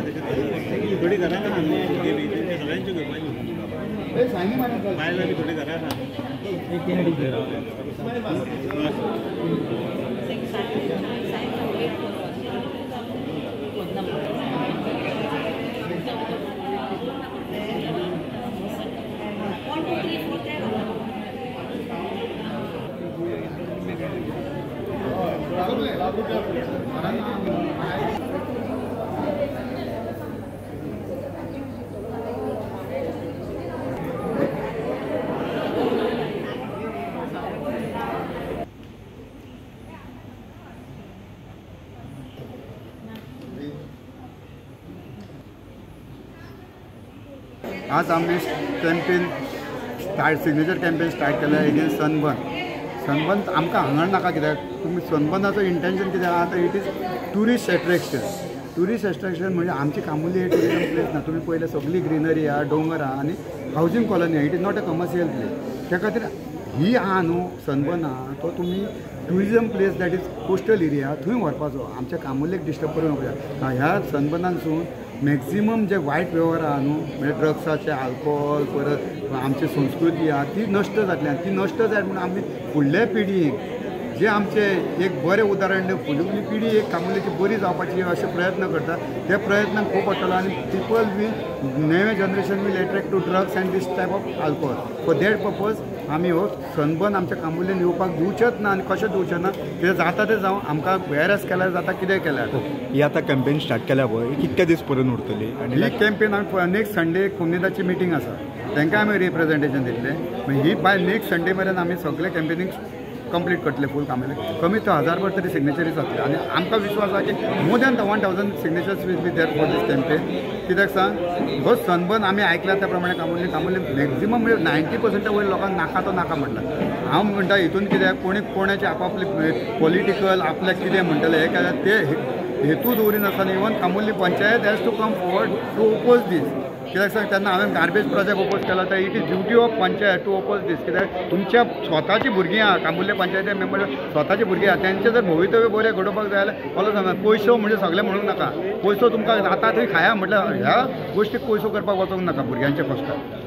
थोडी करा ना गेली त्यांच्या सगळ्यांची पाहायला मी थोडी करा ना आज आम्ही कॅम्पेन सिग्नेचर कॅम्पेन स्टार्ट केला एगेन्स्ट सनबर्न आमकां हांगा नाका कित्याक तुमी सनबर्नाचो इंटेंशन कितें आहा इट इज टुरिस्ट एट्रॅक्शन म्हणजे आमची कामुली टुरिजम प्लेस ना तुमी पयले सगळी ग्रीनरी आहा डोंगर आहा आनी हावजींग कॉलनी आहा it is not a commercial place त्या खातीर ही आहा न्हू सनबर्न आहा तो तुमी tourism place that is coastal area थंय व्हरपाचो आमच्या कामुलेक डिस्टर्ब करूंक नका ह्या सनबर्नानसून मॅक्झिमम जे वायट वेव्हार आहा न्हू म्हणजे ड्रग्साचे आल्कोहॉल परत आमची संस्कृती आहा ती नश्ट जातली आनी ती नश्ट जाय म्हणून आमी फुडल्या पिढयेक जे आमचे एक बरें उदाहरण फुडली पिढी एक कामुलेची बरी जावपाची अशे प्रयत्न करता ते प्रयत्न खूब पडटलो आनी people will new generation will attract to drugs and these type of alcohol for that purpose आमी हो सनबर्न आमच्या कामुलेन येवपाक दिवचेच ना आनी कशें दिवचें ना कितें जाता तें जावं आमकां वेरस केल्यार जाता कितें केल्यार ही आतां कॅम्पेन स्टार्ट केल्या पळय कितके दीस पर्यंत उरतली आनी ही कॅम्पेन आमी नेक्स्ट संडे कुमेदाची मिटींग आसा तांकां आमी रिप्रेजेंटेशन दितलें ही बाय नेक्स्ट संडे मेरेन आमी सगळे कॅम्पेनींग कंप्लीट करतले फूल कामाले कमीत 1000 तरी सिग्नेचरीज जातले आनी आमकां विश्वास आसा की more than 1000 signatures will be there for this campaign कित्याक सांग हो सनबर्न आमी आयकला त्या प्रमाणे कामुले मॅक्झिमम 90% वयर लोकांक नाका तो नाका म्हणटा हांव म्हणटा हितून कित्याक कोणाचे आपापले पॉलिटिकल आपल्याक कितें म्हणटले हे केल्यार ते हेतू दवरिनासतना even Kamuli panchayat has to come forward to oppose these कित्याक सांग तेन्ना हांवें गार्बेज प्रोजेक्ट ओपोज केला तर it is duty of panchayat to oppose these कित्याक तुमच्या स्वताची भुरगीं आहा कामुले पंचायती मेंबर स्वताची भुरगीं आहा तेंचे जर भवितव्य बरें घडोवपाक जाय जाल्यार फालो सांगा पयसो म्हणजे सगळें म्हणूंक नाका पयसो तुमकां जाता थंय खाया म्हटल्यार ह्या गोश्टीक पयसो करपाक वचोंक नाका भुरग्यांच्या कश्टाक